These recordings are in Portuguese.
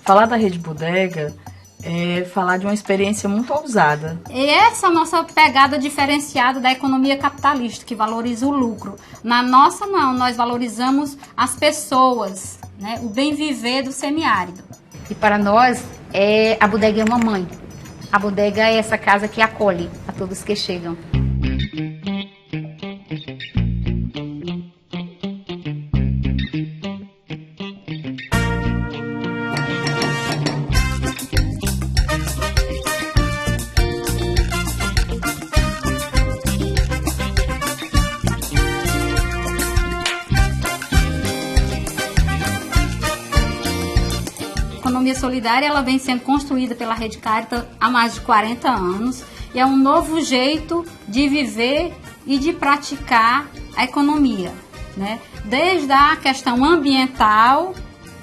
Falar da Rede Bodega é falar de uma experiência muito ousada. E essa nossa pegada diferenciada da economia capitalista, que valoriza o lucro. Na nossa, não, nós valorizamos as pessoas, né? O bem viver do semiárido. E para nós, a bodega é uma mãe. A bodega é essa casa que acolhe a todos que chegam. A economia solidária ela vem sendo construída pela Rede Caritas há mais de 40 anos e é um novo jeito de viver e de praticar a economia, né? Desde a questão ambiental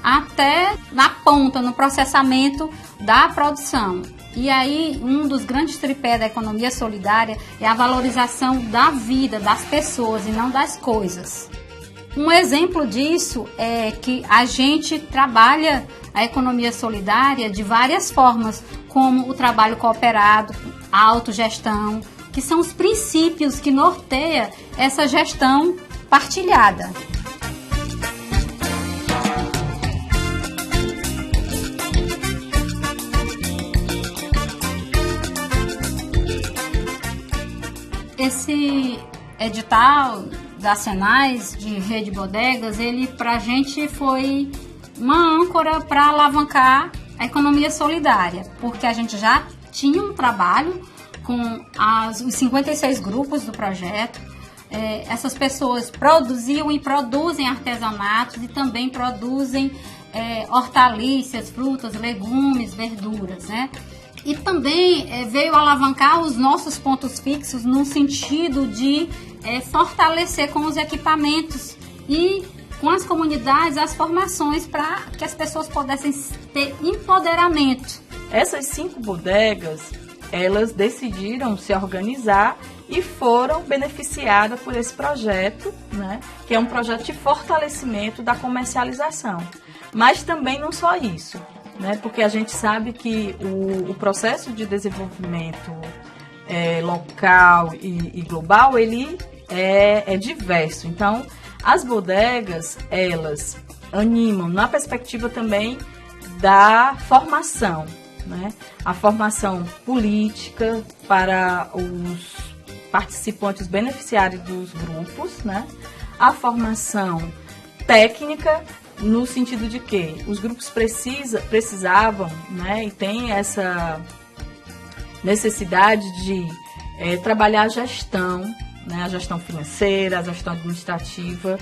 até na ponta, no processamento da produção. E aí, um dos grandes tripés da economia solidária é a valorização da vida, das pessoas e não das coisas. Um exemplo disso é que a gente trabalha a economia solidária de várias formas, como o trabalho cooperado, a autogestão, que são os princípios que norteiam essa gestão partilhada. Esse edital da Senais de Rede Bodegas, ele pra gente foi uma âncora para alavancar a economia solidária, porque a gente já tinha um trabalho com os 56 grupos do projeto. Essas pessoas produziam e produzem artesanatos e também produzem hortaliças, frutas, legumes, verduras, né? E também veio alavancar os nossos pontos fixos no sentido de fortalecer com os equipamentos e com as comunidades as formações para que as pessoas pudessem ter empoderamento. Essas 5 bodegas, elas decidiram se organizar e foram beneficiadas por esse projeto, né, que é um projeto de fortalecimento da comercialização. Mas também não só isso, né, porque a gente sabe que o processo de desenvolvimento local e global, ele é diverso. Então, as bodegas, elas animam na perspectiva também da formação, né? A formação política para os participantes beneficiários dos grupos, né? A formação técnica, no sentido de que os grupos precisavam, né? E tem essa necessidade de trabalhar a gestão, né? A gestão financeira, a gestão administrativa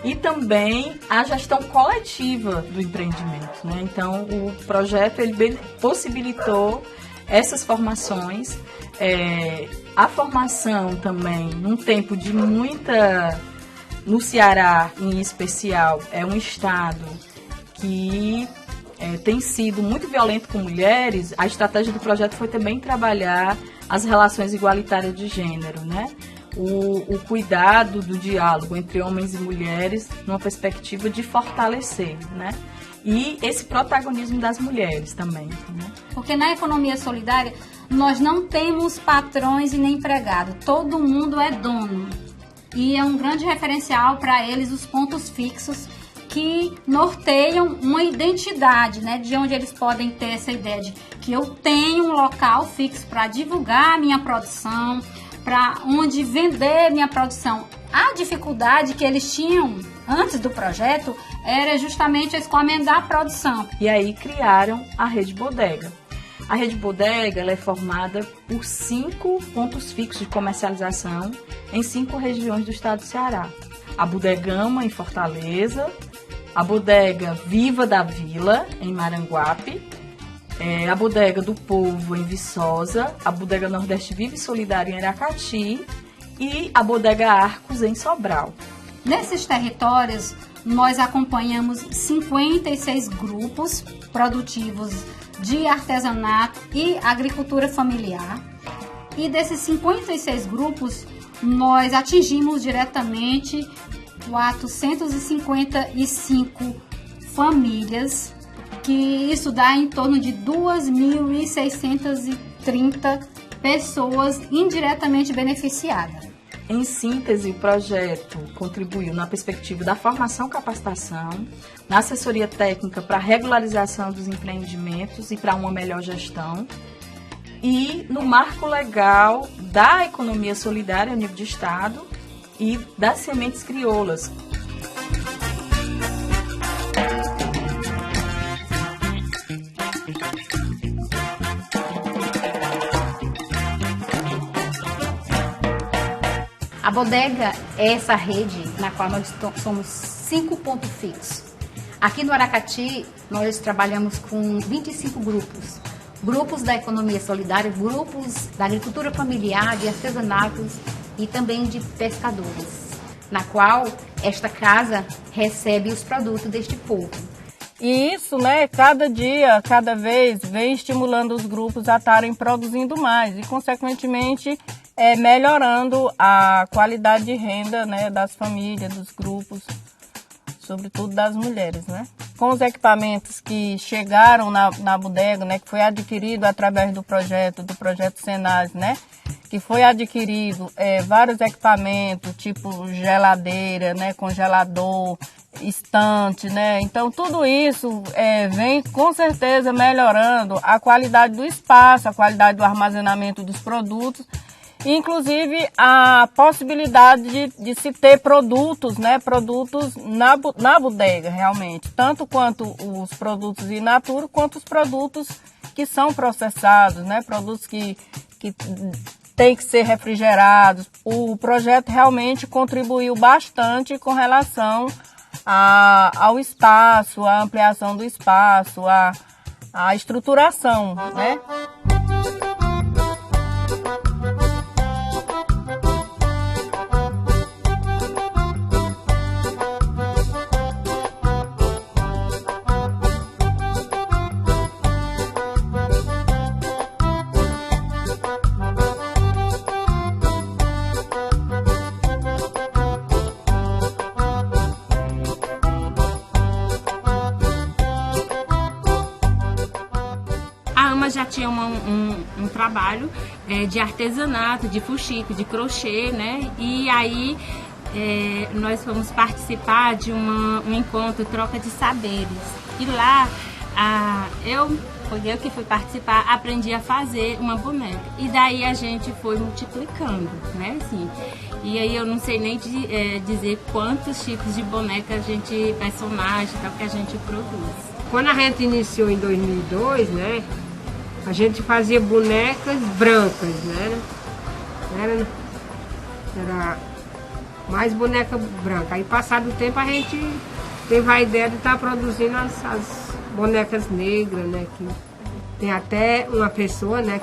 e também a gestão coletiva do empreendimento, né? Então, o projeto ele possibilitou essas formações, a formação também, num tempo de muita... No Ceará, em especial, é um estado que tem sido muito violento com mulheres. A estratégia do projeto foi também trabalhar as relações igualitárias de gênero, né? O cuidado do diálogo entre homens e mulheres numa perspectiva de fortalecer, né? E esse protagonismo das mulheres também, né? Porque na economia solidária nós não temos patrões e nem empregado, todo mundo é dono. E é um grande referencial para eles os pontos fixos que norteiam uma identidade, né? De onde eles podem ter essa ideia de que eu tenho um local fixo para divulgar a minha produção, para onde vender minha produção. A dificuldade que eles tinham antes do projeto era justamente a escoamento da produção. E aí criaram a Rede Bodega. A Rede Bodega ela é formada por 5 pontos fixos de comercialização em 5 regiões do estado do Ceará. A Bodegama, em Fortaleza, a Bodega Viva da Vila, em Maranguape, a Bodega do Povo, em Viçosa, a Bodega Nordeste Viva e Solidária, em Aracati, e a Bodega Arcos, em Sobral. Nesses territórios, nós acompanhamos 56 grupos produtivos de artesanato e agricultura familiar. E desses 56 grupos, nós atingimos diretamente 455 famílias que isso dá em torno de 2.630 pessoas indiretamente beneficiadas. Em síntese, o projeto contribuiu na perspectiva da formação e capacitação, na assessoria técnica para a regularização dos empreendimentos e para uma melhor gestão, e no marco legal da economia solidária a nível de Estado e das sementes crioulas. A bodega é essa rede na qual nós somos 5 pontos fixos. Aqui no Aracati, nós trabalhamos com 25 grupos. Grupos da economia solidária, grupos da agricultura familiar, de artesanatos e também de pescadores, na qual esta casa recebe os produtos deste povo. E isso, né, cada dia, cada vez, vem estimulando os grupos a estarem produzindo mais e, consequentemente, melhorando a qualidade de renda, né, das famílias, dos grupos, sobretudo das mulheres, né. Com os equipamentos que chegaram na bodega, né, que foi adquirido através do projeto Senas, né, que foi adquirido vários equipamentos, tipo geladeira, né, congelador, estante, né? Então tudo isso vem com certeza melhorando a qualidade do espaço, a qualidade do armazenamento dos produtos, inclusive a possibilidade de se ter produtos, né? Produtos na bodega realmente, tanto quanto os produtos in natura quanto os produtos que são processados, né? Produtos que tem que ser refrigerados. O projeto realmente contribuiu bastante com relação ao espaço, à ampliação do espaço, à estruturação, né? Já tinha um trabalho de artesanato, de fuxico, de crochê, né? E aí nós fomos participar de um encontro, troca de saberes. E lá, foi eu que fui participar, aprendi a fazer uma boneca. E daí a gente foi multiplicando, né? Assim, e aí eu não sei nem dizer quantos tipos de boneca personagem tal, que a gente produz. Quando a gente iniciou em 2002, né? A gente fazia bonecas brancas, né? Era mais boneca branca. Aí, passado o tempo, a gente teve a ideia de estar produzindo as bonecas negras, né? Que tem até uma pessoa, né?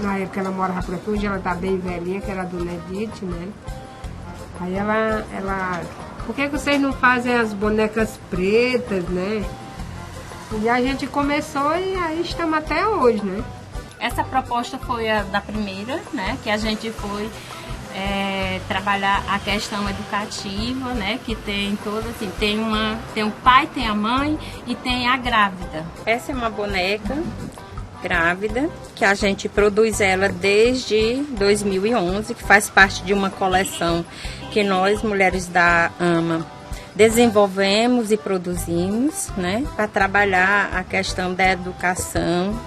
Na época ela morava por aqui, hoje ela está bem velhinha, que era a Dona Edith, né? Aí ela... Por que vocês não fazem as bonecas pretas, né? E a gente começou e aí estamos até hoje, né? Essa proposta foi a da primeira, né? Que a gente foi trabalhar a questão educativa, né? Que tem toda assim, tem o pai, tem a mãe e tem a grávida. Essa é uma boneca grávida que a gente produz ela desde 2011, que faz parte de uma coleção que nós, mulheres da AMA, desenvolvemos e produzimos, né, para trabalhar a questão da educação.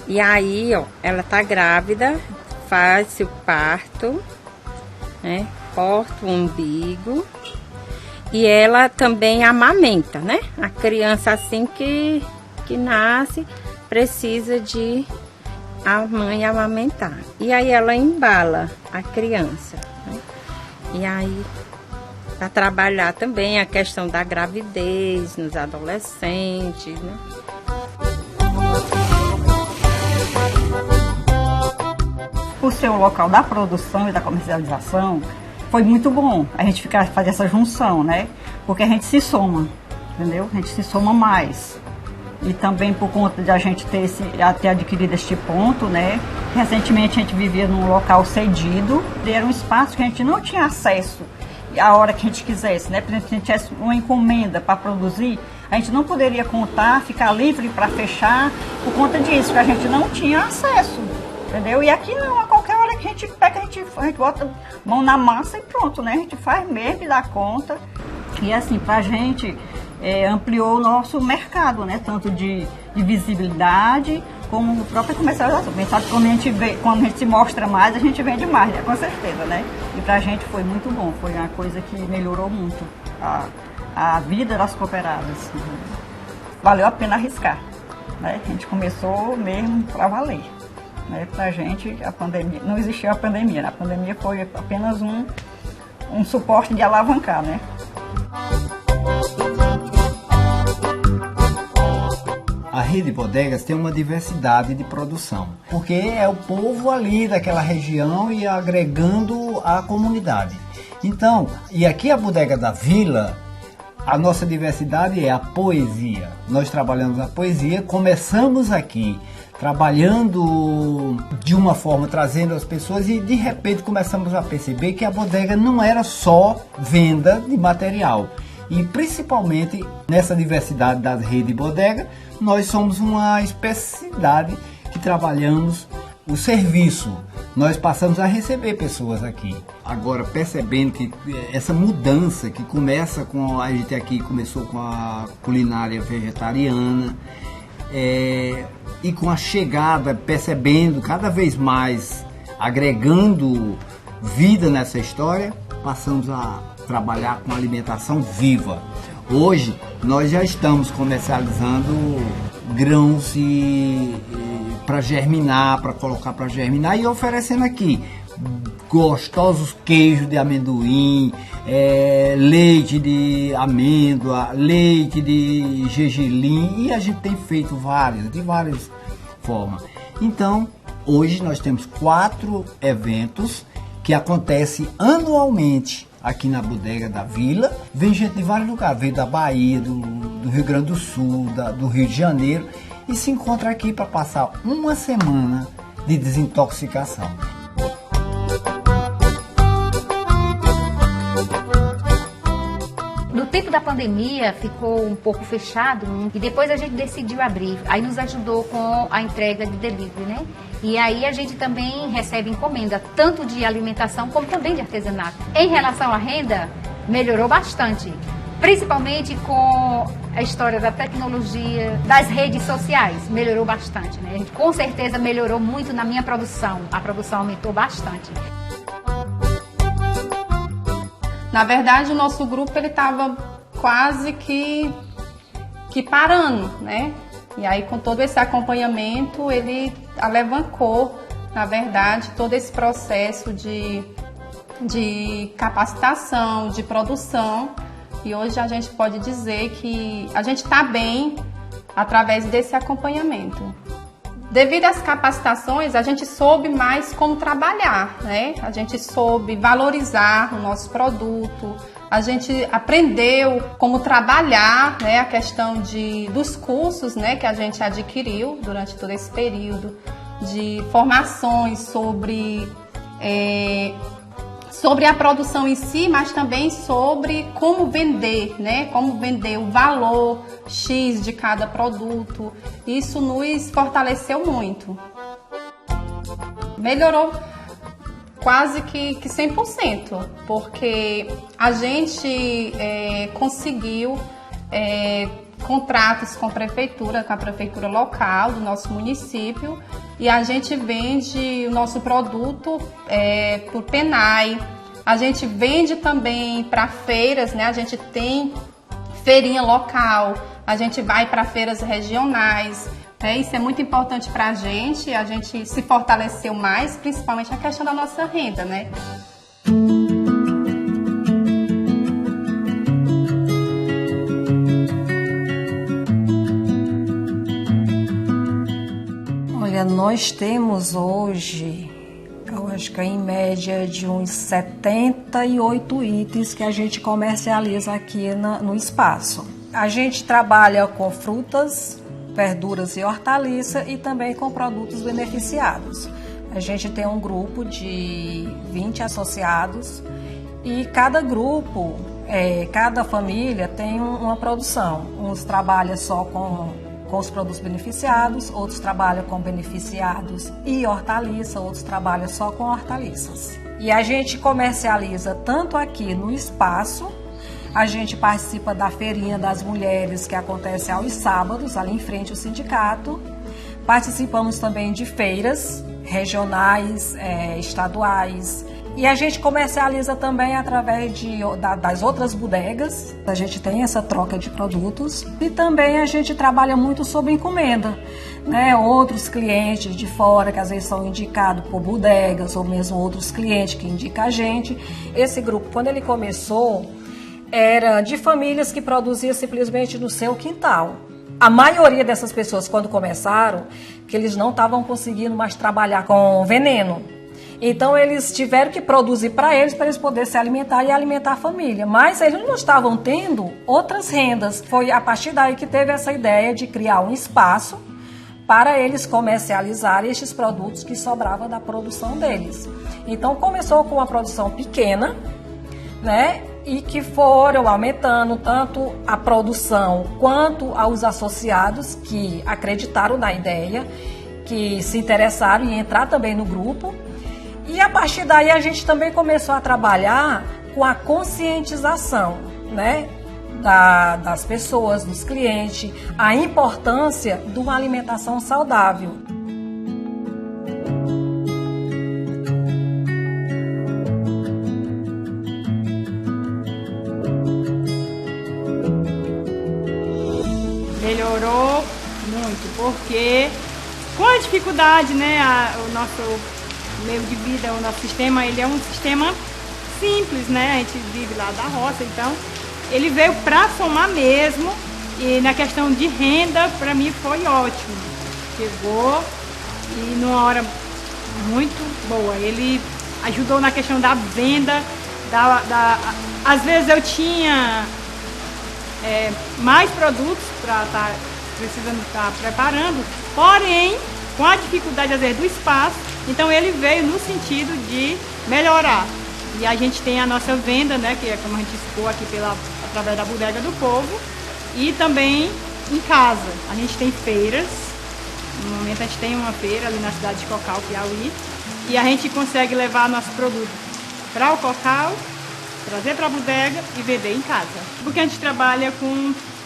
E aí, ela tá grávida, faz o parto, né, corta o umbigo e ela também amamenta, né? A criança assim que nasce precisa de a mãe amamentar. E aí ela embala a criança, né? E aí para trabalhar também a questão da gravidez nos adolescentes, né? Por ser o local da produção e da comercialização, foi muito bom a gente fazer essa junção, né? Porque a gente se soma, entendeu? A gente se soma mais. E também por conta de a gente ter adquirido este ponto, né? Recentemente a gente vivia num local cedido, era um espaço que a gente não tinha acesso a hora que a gente quisesse, né? Por exemplo, se a gente tivesse uma encomenda para produzir, A gente não poderia contar, ficar livre para fechar por conta disso, que a gente não tinha acesso, entendeu? E aqui não, a qualquer hora que a gente pega, a gente bota mão na massa e pronto, né? A gente faz mesmo e dá conta. E assim, pra gente, ampliou o nosso mercado, né? Tanto de visibilidade, como a própria comercialização. A gente sabe que quando a gente se mostra mais, a gente vende mais, né? Com certeza, né? E pra gente foi muito bom, foi uma coisa que melhorou muito a vida das cooperadas. Valeu a pena arriscar, né? A gente começou mesmo para valer, né? Pra gente, a pandemia, não existiu a pandemia, né? A pandemia foi apenas um suporte de alavancar, né? A rede Bodegas tem uma diversidade de produção, porque é o povo ali daquela região e agregando a comunidade. Então, e aqui a Bodega da Vila, a nossa diversidade é a poesia. Nós trabalhamos a poesia, começamos aqui trabalhando de uma forma, trazendo as pessoas e de repente começamos a perceber que a bodega não era só venda de material. E principalmente nessa diversidade da rede bodega, nós somos uma especialidade que trabalhamos o serviço. Nós passamos a receber pessoas aqui. Agora, percebendo que essa mudança que começa com a gente aqui, começou com a culinária vegetariana, e com a chegada, percebendo cada vez mais, agregando vida nessa história, passamos a trabalhar com alimentação viva. Hoje, nós já estamos comercializando grãos para germinar, para colocar para germinar e oferecendo aqui gostosos queijos de amendoim, leite de amêndoa, leite de gergelim, e a gente tem feito de várias formas. Então, hoje nós temos 4 eventos que acontecem anualmente aqui na Bodega da Vila. Vem gente de vários lugares, vem da Bahia, do Rio Grande do Sul, do Rio de Janeiro, e se encontra aqui para passar uma semana de desintoxicação. No tempo da pandemia ficou um pouco fechado e depois a gente decidiu abrir. Aí nos ajudou com a entrega de delivery, né? E aí a gente também recebe encomenda, tanto de alimentação como também de artesanato. Em relação à renda, melhorou bastante. Principalmente com a história da tecnologia, das redes sociais, melhorou bastante, né? Com certeza melhorou muito na minha produção. A produção aumentou bastante. Na verdade, o nosso grupo ele estava quase que parando, né? E aí, com todo esse acompanhamento, ele alavancou, na verdade, todo esse processo de capacitação, de produção. E hoje a gente pode dizer que a gente está bem através desse acompanhamento. Devido às capacitações, a gente soube mais como trabalhar, né? A gente soube valorizar o nosso produto, a gente aprendeu como trabalhar, né? A questão dos cursos, né? Que a gente adquiriu durante todo esse período, de formações sobre a produção em si, mas também sobre como vender, né? Como vender o valor X de cada produto. Isso nos fortaleceu muito. Melhorou quase que 100%, porque a gente conseguiu contratos com a prefeitura local do nosso município, e a gente vende o nosso produto por PENAI. A gente vende também para feiras, né? A gente tem feirinha local, a gente vai para feiras regionais. Isso é muito importante para a gente se fortaleceu mais, principalmente a questão da nossa renda, né? Olha, nós temos hoje, eu acho que em média de uns 78 itens que a gente comercializa aqui no espaço. A gente trabalha com frutas, verduras e hortaliça e também com produtos beneficiados. A gente tem um grupo de 20 associados e cada grupo cada família tem uma produção. Uns trabalham só com os produtos beneficiados, outros trabalham com beneficiados e hortaliça, outros trabalham só com hortaliças. E a gente comercializa tanto aqui no espaço, a gente participa da feirinha das mulheres que acontece aos sábados, ali em frente ao sindicato. Participamos também de feiras regionais, estaduais. E a gente comercializa também através das outras bodegas. A gente tem essa troca de produtos. E também a gente trabalha muito sobre encomenda, né? Outros clientes de fora que às vezes são indicados por bodegas ou mesmo outros clientes que indicam a gente. Esse grupo, quando ele começou, era de famílias que produziam simplesmente no seu quintal. A maioria dessas pessoas, quando começaram, que eles não estavam conseguindo mais trabalhar com veneno. Então, eles tiveram que produzir para eles poderem se alimentar e alimentar a família. Mas eles não estavam tendo outras rendas. Foi a partir daí que teve essa ideia de criar um espaço para eles comercializarem estes produtos que sobravam da produção deles. Então, começou com uma produção pequena, né? E que foram aumentando tanto a produção quanto aos associados que acreditaram na ideia, que se interessaram em entrar também no grupo. E a partir daí a gente também começou a trabalhar com a conscientização, né, das pessoas, dos clientes, a importância de uma alimentação saudável. Melhorou muito, porque com a dificuldade, né, o nosso meio de vida, o nosso sistema, ele é um sistema simples, né, a gente vive lá da roça, então ele veio para somar mesmo, e na questão de renda, para mim foi ótimo, chegou e numa hora muito boa, ele ajudou na questão da venda, às vezes eu tinha mais produtos para estar precisando estar preparando, porém, com a dificuldade às vezes do espaço, então ele veio no sentido de melhorar. E a gente tem a nossa venda, né, que é como a gente expôs aqui através da Bodega do Povo, e também em casa. A gente tem feiras, no momento a gente tem uma feira ali na cidade de Cocal, Piauí, e a gente consegue levar nosso produto para o Cocal, trazer para a bodega e vender em casa. Porque a gente trabalha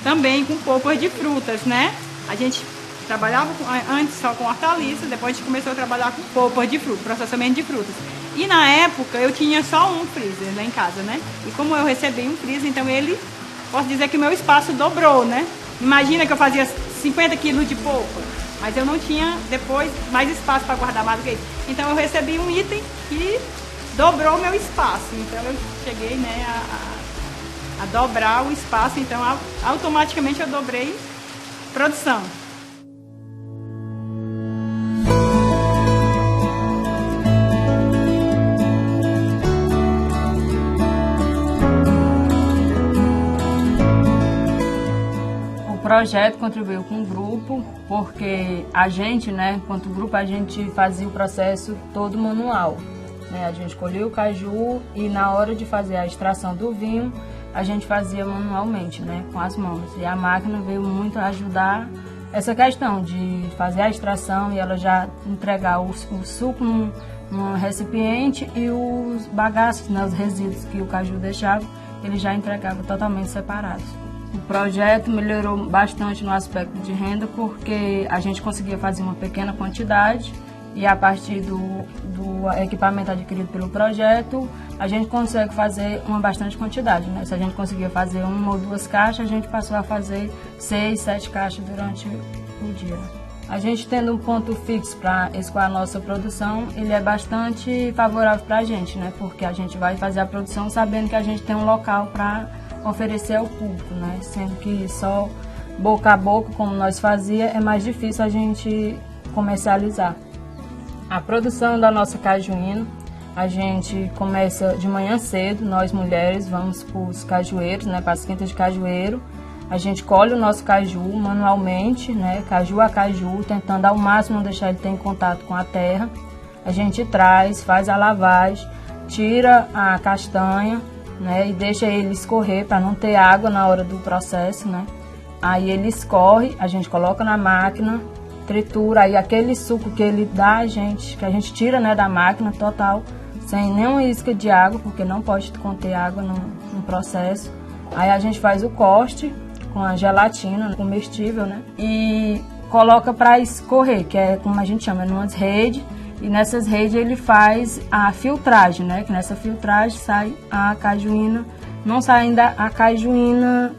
também com polpas de frutas, né? A gente trabalhava antes só com hortaliças, depois a gente começou a trabalhar com polpas de frutas, processamento de frutas. E na época eu tinha só um freezer lá em casa, né? E como eu recebi um freezer, então posso dizer que o meu espaço dobrou, né? Imagina que eu fazia 50 quilos de polpa, mas eu não tinha depois mais espaço para guardar mais do que isso. Então eu recebi um item que dobrou o meu espaço. Então eu cheguei, né, a dobrar o espaço, então automaticamente eu dobrei produção. O projeto contribuiu com o grupo, porque a gente, né, enquanto grupo, a gente fazia o processo todo manual. Né? A gente colhia o caju e na hora de fazer a extração do vinho, a gente fazia manualmente, né, com as mãos. E a máquina veio muito ajudar essa questão de fazer a extração e ela já entregar o suco num recipiente e os bagaços, né, os resíduos que o caju deixava, ele já entregava totalmente separados. O projeto melhorou bastante no aspecto de renda porque a gente conseguia fazer uma pequena quantidade e a partir do equipamento adquirido pelo projeto, a gente consegue fazer uma bastante quantidade, né? Se a gente conseguia fazer 1 ou 2 caixas, a gente passou a fazer 6, 7 caixas durante o dia. A gente tendo um ponto fixo para escoar a nossa produção, ele é bastante favorável para a gente, né? Porque a gente vai fazer a produção sabendo que a gente tem um local para oferecer ao público, né? Sendo que só boca a boca, como nós fazia, é mais difícil a gente comercializar. A produção da nossa cajuína, a gente começa de manhã cedo, nós mulheres vamos para os cajueiros, né? Para as quintas de cajueiro. A gente colhe o nosso caju manualmente, né? Caju a caju, tentando ao máximo não deixar ele ter em contato com a terra. A gente traz, faz a lavagem, tira a castanha, né, e deixa ele escorrer para não ter água na hora do processo, né? Aí ele escorre, a gente coloca na máquina, tritura, aí aquele suco que ele dá a gente, que a gente tira, né, da máquina total, sem nenhuma isca de água, porque não pode conter água no processo. Aí a gente faz o corte com a gelatina comestível, né, e coloca para escorrer, que é como a gente chama, numas redes, e nessas redes ele faz a filtragem, né, que nessa filtragem sai a cajuína, não sai ainda a cajuína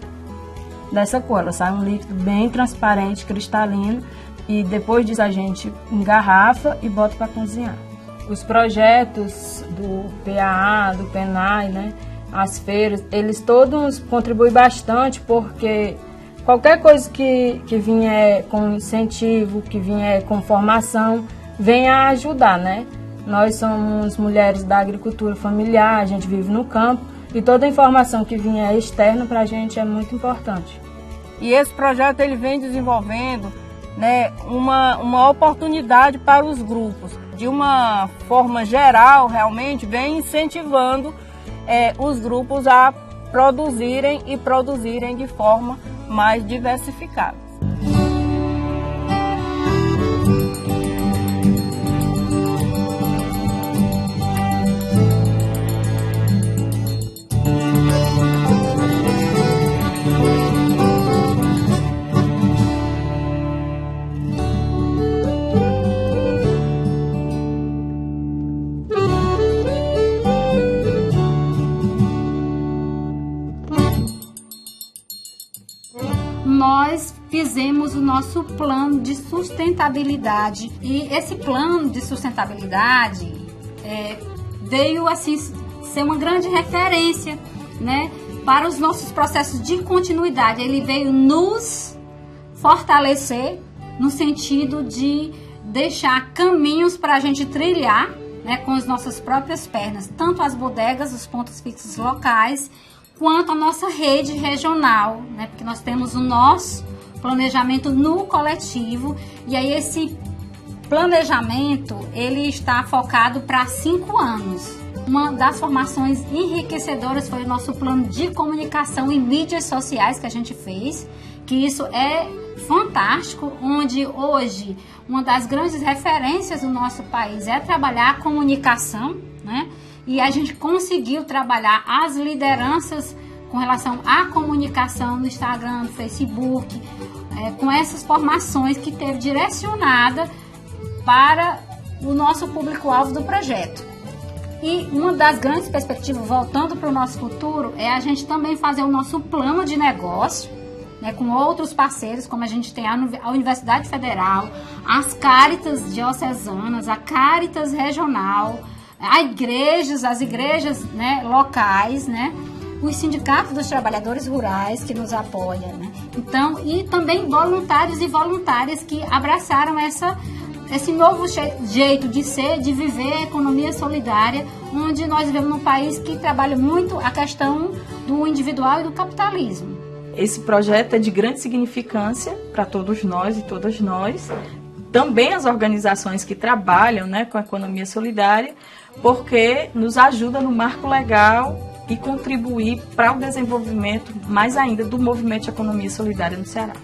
dessa cor, ela sai um líquido bem transparente, cristalino, e depois disso a gente engarrafa e bota para cozinhar. Os projetos do PAA, do PENAI, né, as feiras, eles todos contribuem bastante, porque qualquer coisa que vier com incentivo, que vier com formação, vem a ajudar, né? Nós somos mulheres da agricultura familiar, a gente vive no campo, e toda a informação que vier externa para a gente é muito importante. E esse projeto ele vem desenvolvendo, né, uma oportunidade para os grupos. De uma forma geral, realmente, vem incentivando os grupos a produzirem de forma mais diversificada. Nós fizemos o nosso plano de sustentabilidade e esse plano de sustentabilidade veio assim ser uma grande referência, né, para os nossos processos de continuidade. Ele veio nos fortalecer no sentido de deixar caminhos para a gente trilhar, né, com as nossas próprias pernas, tanto as bodegas, os pontos fixos locais, quanto a nossa rede regional, né? Porque nós temos o nosso planejamento no coletivo, e aí esse planejamento ele está focado para 5 anos. Uma das formações enriquecedoras foi o nosso plano de comunicação e mídias sociais que a gente fez, que isso é fantástico, onde hoje uma das grandes referências do nosso país é trabalhar a comunicação, né? E a gente conseguiu trabalhar as lideranças com relação à comunicação no Instagram, no Facebook, com essas formações que teve direcionada para o nosso público-alvo do projeto. E uma das grandes perspectivas, voltando para o nosso futuro, é a gente também fazer o nosso plano de negócio, né, com outros parceiros, como a gente tem a Universidade Federal, as Cáritas diocesanas, a Cáritas regional, as igrejas, né, locais, né, os sindicatos dos trabalhadores rurais que nos apoiam, né? Então, e também voluntários e voluntárias que abraçaram esse novo jeito de ser, de viver a economia solidária, onde nós vivemos num país que trabalha muito a questão do individual e do capitalismo. Esse projeto é de grande significância para todos nós e todas nós, também as organizações que trabalham, né, com a economia solidária, porque nos ajuda no marco legal e contribuir para o desenvolvimento mais ainda do movimento de economia solidária no Ceará.